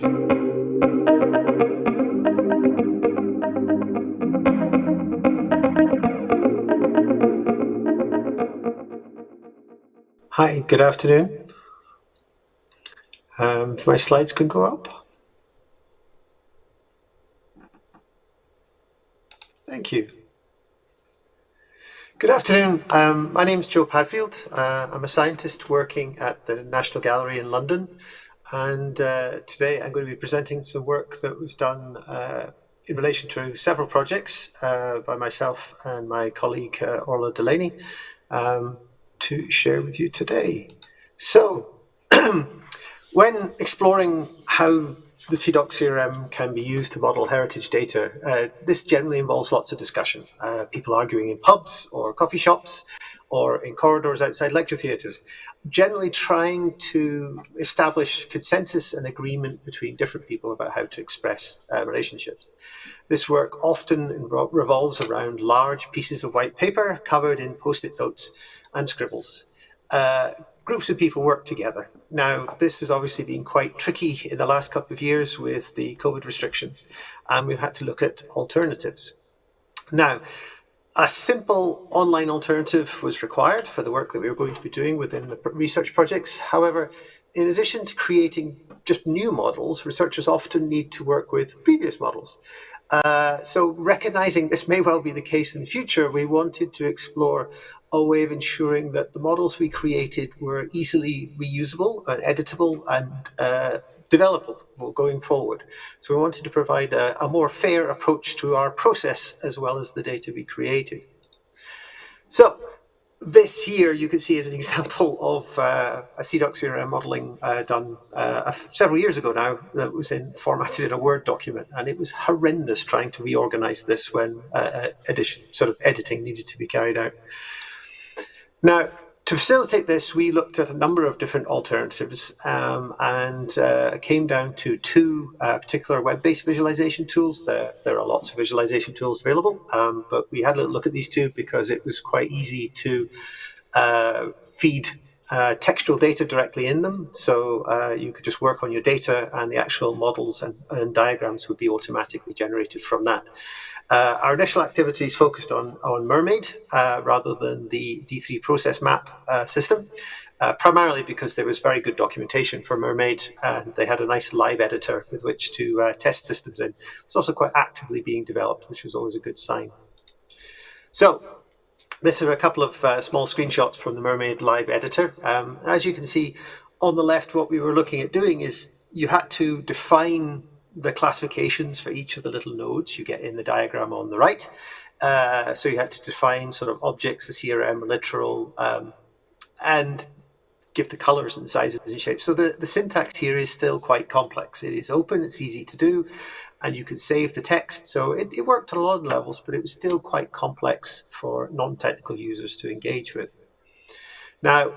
Hi, good afternoon. If my slides can go up. Thank you. Good afternoon. My name is Joe Padfield. I'm a scientist working at the National Gallery in London. And today I'm going to be presenting some work that was done in relation to several projects by myself and my colleague Orla Delaney to share with you today. So, when exploring how the CIDOC-CRM can be used to model heritage data, this generally involves lots of discussion. People arguing in pubs or coffee shops or in corridors outside lecture theatres, generally trying to establish consensus and agreement between different people about how to express relationships. This work often revolves around large pieces of white paper covered in post-it notes and scribbles. Groups of people work together. Now, this has obviously been quite tricky in the last couple of years with the COVID restrictions, and we've had to look at alternatives. Now, a simple online alternative was required for the work that we were going to be doing within the research projects. However, in addition to creating just new models, researchers often need to work with previous models. So recognizing this may well be the case in the future, we wanted to explore a way of ensuring that the models we created were easily reusable and editable and developable going forward. So we wanted to provide a more fair approach to our process as well as the data we created. So this here you can see is an example of a CIDOC-CRM modeling done several years ago now that was formatted in a Word document, and it was horrendous trying to reorganize this when editing needed to be carried out. Now, to facilitate this, we looked at a number of different alternatives and came down to two particular web-based visualization tools. There are lots of visualization tools available, but we had a look at these two because it was quite easy to feed textual data directly in them. So you could just work on your data and the actual models and diagrams would be automatically generated from that. Our initial activities focused on Mermaid rather than the D3 process map system, primarily because there was very good documentation for Mermaid and they had a nice live editor with which to test systems in. It's also quite actively being developed, which was always a good sign. So this are a couple of small screenshots from the Mermaid live editor. As you can see on the left, what we were looking at doing is you had to define the classifications for each of the little nodes you get in the diagram on the right. So you had to define sort of objects, the CRM, literal, and give the colors and sizes and shapes. So the syntax here is still quite complex. It is open, it's easy to do, and you can save the text. So it worked on a lot of levels, but it was still quite complex for non-technical users to engage with. Now,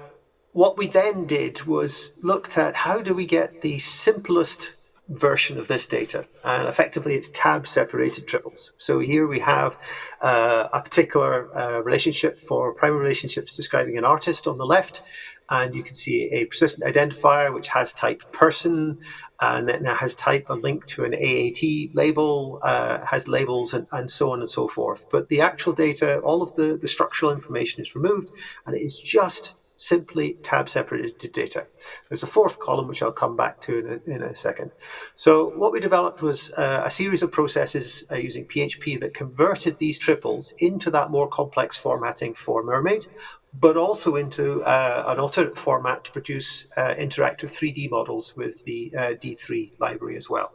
what we then did was looked at how do we get the simplest version of this data, and effectively it's tab separated triples. So here we have a particular relationship for primary relationships describing an artist on the left, and you can see a persistent identifier which has type person, and then it has type a link to an AAT label, has labels and so on and so forth. But the actual data, all of the structural information is removed, and it is just simply tab separated data. There's a fourth column which I'll come back to in a second. So what we developed was a series of processes using PHP that converted these triples into that more complex formatting for Mermaid, but also into an alternate format to produce interactive 3D models with the D3 library as well.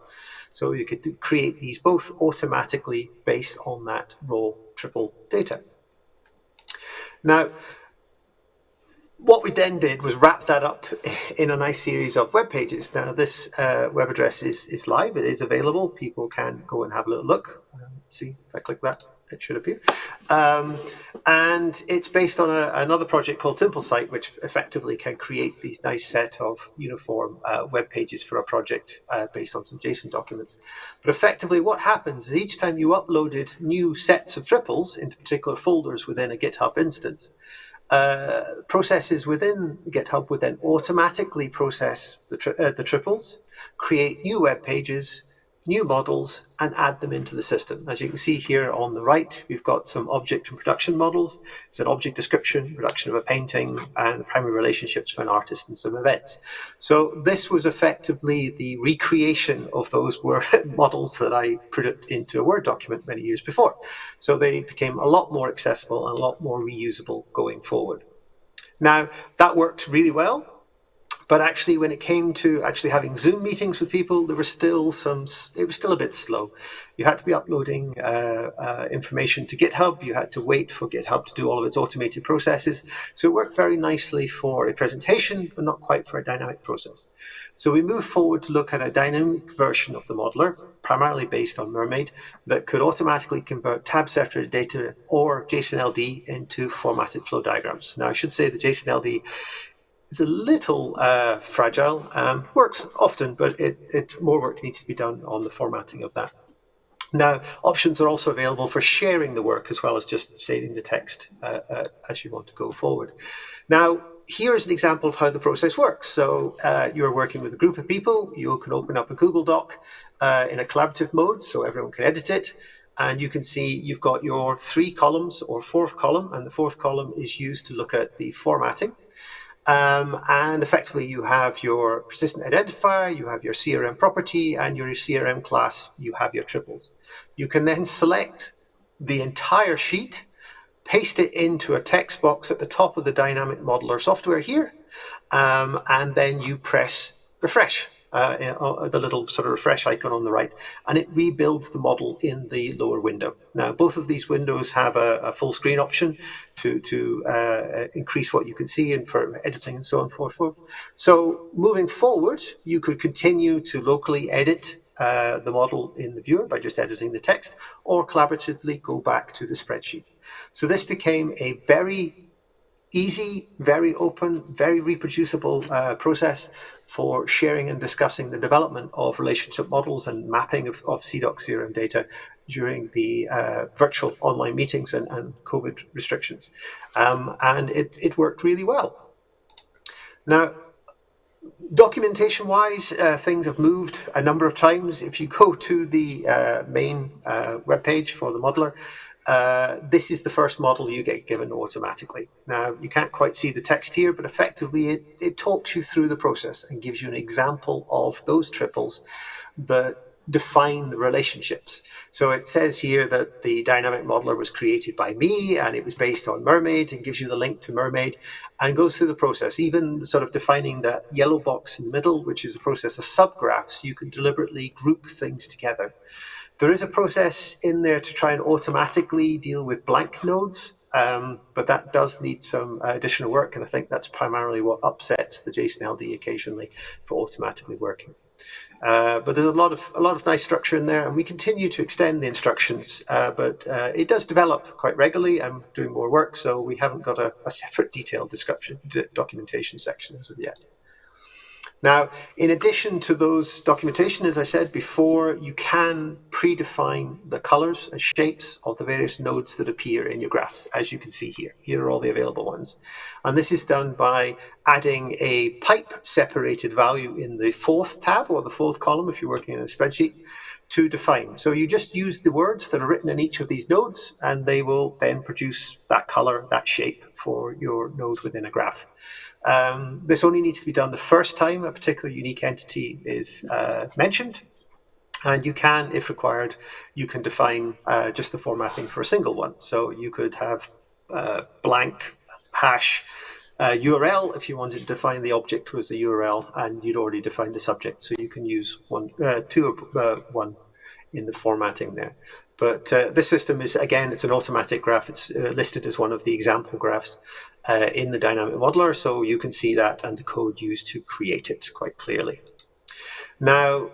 So you could create these both automatically based on that raw triple data. Now, what we then did was wrap that up in a nice series of web pages. Now, this web address is live. It is available. People can go and have a little look. Let's see if I click that, it should appear. And it's based on another project called SimpleSite, which effectively can create these nice set of uniform web pages for a project based on some JSON documents. But effectively what happens is each time you uploaded new sets of triples into particular folders within a GitHub instance, Processes within GitHub would then automatically process the triples, create new web pages, new models, and add them into the system. As you can see here on the right, we've got some object and production models. It's an object description, production of a painting, and the primary relationships for an artist and some events. So this was effectively the recreation of those Word models that I put into a Word document many years before. So they became a lot more accessible and a lot more reusable going forward. Now, that worked really well. But actually, when it came to actually having Zoom meetings with people, it was still a bit slow. You had to be uploading information to GitHub. You had to wait for GitHub to do all of its automated processes. So it worked very nicely for a presentation, but not quite for a dynamic process. So we moved forward to look at a dynamic version of the modeler, primarily based on Mermaid, that could automatically convert tab-separated data or JSON-LD into formatted flow diagrams. Now, I should say that JSON-LD is a little fragile, works often, but more work needs to be done on the formatting of that. Now, options are also available for sharing the work as well as just saving the text as you want to go forward. Now, here's an example of how the process works. So you're working with a group of people. You can open up a Google Doc in a collaborative mode so everyone can edit it. And you can see you've got your 3 columns or 4th column, and the 4th column is used to look at the formatting. And effectively, you have your persistent identifier, you have your CRM property, and your CRM class, you have your triples. You can then select the entire sheet, paste it into a text box at the top of the dynamic modeler software here, and then you press refresh. The little sort of refresh icon on the right, and it rebuilds the model in the lower window. Now, both of these windows have a full screen option to increase what you can see and for editing and so on and so forth. So moving forward, you could continue to locally edit the model in the viewer by just editing the text, or collaboratively go back to the spreadsheet. So this became a very easy, very open, very reproducible process for sharing and discussing the development of relationship models and mapping of CIDOC-CRM data during the virtual online meetings and COVID restrictions. And it worked really well. Now, documentation-wise, things have moved a number of times. If you go to the main webpage for the modeler, this is the first model you get given automatically. Now, you can't quite see the text here, but effectively it talks you through the process and gives you an example of those triples that define the relationships. So it says here that the dynamic modeler was created by me and it was based on Mermaid, and gives you the link to Mermaid and goes through the process, even sort of defining that yellow box in the middle, which is a process of subgraphs. You can deliberately group things together. There is a process in there to try and automatically deal with blank nodes, but that does need some additional work, and I think that's primarily what upsets the JSON-LD occasionally for automatically working. But there's a lot of nice structure in there, and we continue to extend the instructions, but it does develop quite regularly. I'm doing more work, so we haven't got a separate detailed documentation section as of yet. Now, in addition to those documentation, as I said before, you can predefine the colors and shapes of the various nodes that appear in your graphs, as you can see here. Here are all the available ones. And this is done by adding a pipe separated value in the 4th tab or the 4th column if you're working in a spreadsheet to define. So you just use the words that are written in each of these nodes, and they will then produce that color, that shape for your node within a graph. This only needs to be done the first time a particular unique entity is mentioned. And you can, if required, you can define just the formatting for a single one. So you could have blank hash URL if you wanted to define the object was the URL, and you'd already defined the subject. So you can use one in the formatting there. But this system is, again, it's an automatic graph. It's listed as one of the example graphs in the dynamic modeler. So you can see that and the code used to create it quite clearly. Now,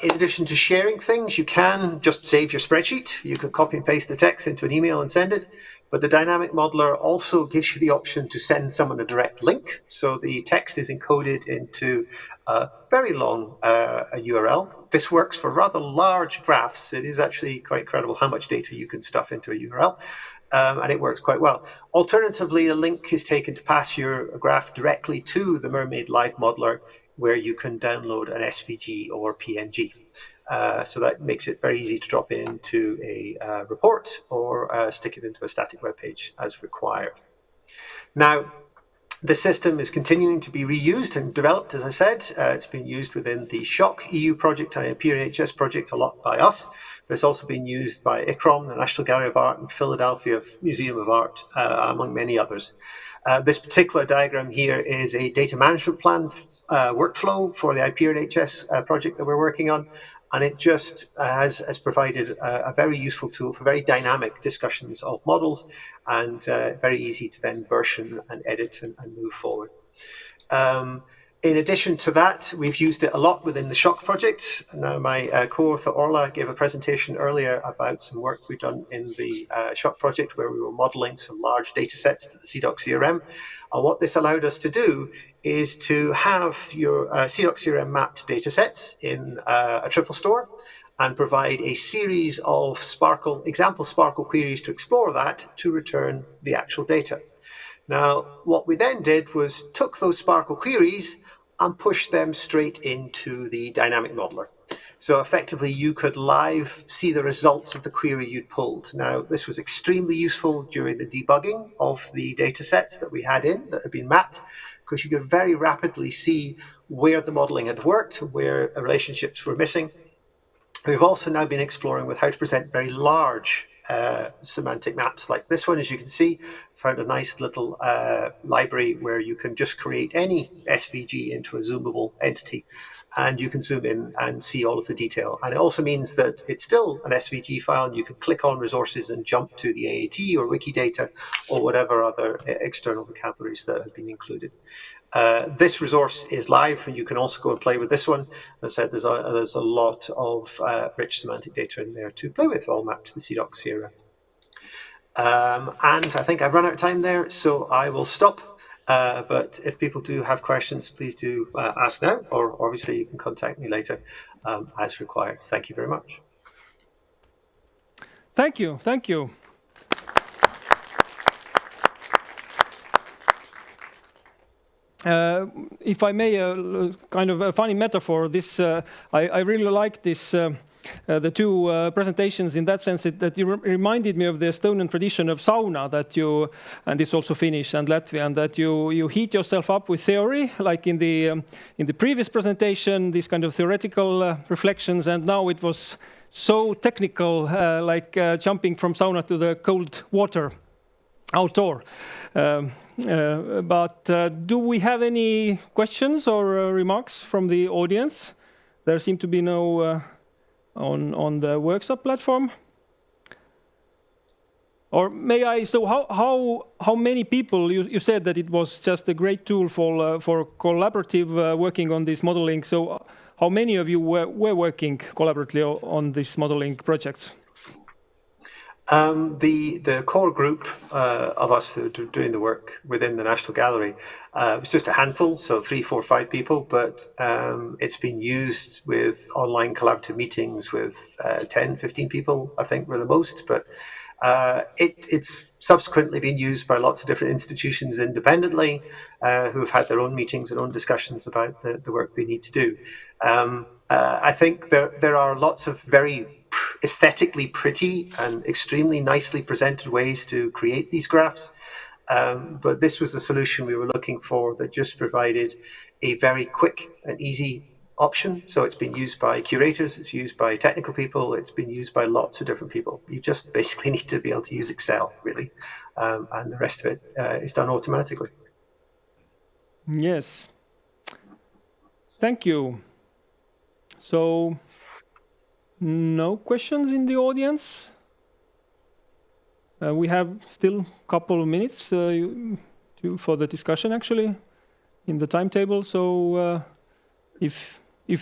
in addition to sharing things, you can just save your spreadsheet. You can copy and paste the text into an email and send it. But the dynamic modeler also gives you the option to send someone a direct link. So the text is encoded into a very long URL. This works for rather large graphs. It is actually quite incredible how much data you can stuff into a URL. and it works quite well. Alternatively, a link is taken to pass your graph directly to the Mermaid Live modeler, where you can download an SVG or PNG. So that makes it very easy to drop it into a report or stick it into a static web page as required. Now, the system is continuing to be reused and developed, as I said. It's been used within the SHOCK EU project and IPRHS project a lot by us, but it's also been used by ICROM, the National Gallery of Art, and Philadelphia Museum of Art, among many others. This particular diagram here is a data management plan workflow for the IPRHS project that we're working on. And it just has provided a very useful tool for very dynamic discussions of models, and very easy to then version and edit and move forward. In addition to that, we've used it a lot within the SHOCK project. Now, my co-author Orla gave a presentation earlier about some work we've done in the SHOCK project, where we were modeling some large data sets to the CIDOC-CRM. And what this allowed us to do is to have your CIDOC-CRM mapped data sets in a triple store, and provide a series of example Sparkle queries to explore that to return the actual data. Now, what we then did was took those Sparkle queries and pushed them straight into the dynamic modeler. So effectively, you could live see the results of the query you'd pulled. Now, this was extremely useful during the debugging of the data sets that we had that had been mapped, because you could very rapidly see where the modeling had worked, where relationships were missing. We've also now been exploring with how to present very large semantic maps like this one. As you can see, found a nice little library where you can just create any SVG into a zoomable entity, and you can zoom in and see all of the detail. And it also means that it's still an SVG file, and you can click on resources and jump to the AAT or Wikidata or whatever other external vocabularies that have been included. This resource is live, and you can also go and play with this one. As I said, there's a lot of rich semantic data in there to play with, all mapped to the CIDOC-CRM. And I think I've run out of time there, so I will stop. But if people do have questions, please do ask now, or obviously you can contact me later as required. Thank you very much. Thank you. Thank you. If I may, kind of a funny metaphor, this I really like this. The two presentations in that sense that you reminded me of the Estonian tradition of sauna, that you, and this also Finnish and Latvian, that you heat yourself up with theory, like in the previous presentation, these kind of theoretical reflections, and now it was so technical, like jumping from sauna to the cold water outdoor. But do we have any questions or remarks from the audience? There seem to be no on the workshop platform. Or may I? So how many people? You said that it was just a great tool for collaborative working on this modeling. So how many of you were working collaboratively on these modeling projects? The core group of us who are doing the work within the National Gallery was just a handful, so 3, 4, 5 people, but it's been used with online collaborative meetings with 10, 15 people, I think were the most, but it's subsequently been used by lots of different institutions independently who have had their own meetings and own discussions about the work they need to do. I think there are lots of very aesthetically pretty and extremely nicely presented ways to create these graphs. But this was the solution we were looking for that just provided a very quick and easy option. So it's been used by curators, it's used by technical people, it's been used by lots of different people. You just basically need to be able to use Excel, really. And the rest of it is done automatically. Yes. Thank you. So, no questions in the audience? We have still a couple of minutes for the discussion, actually, in the timetable. So, if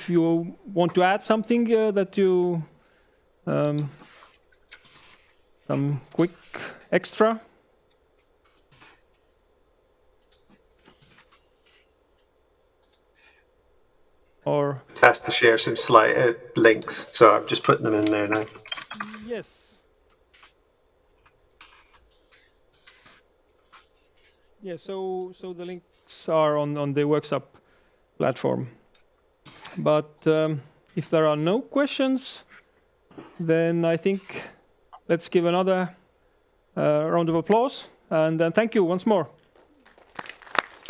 you want to add something that you some quick extra. Or has to share some slide links, so I'm just putting them in there now. Yes. Yeah, so the links are on the workshop platform. But if there are no questions, then I think let's give another round of applause. And thank you once more.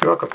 You're welcome.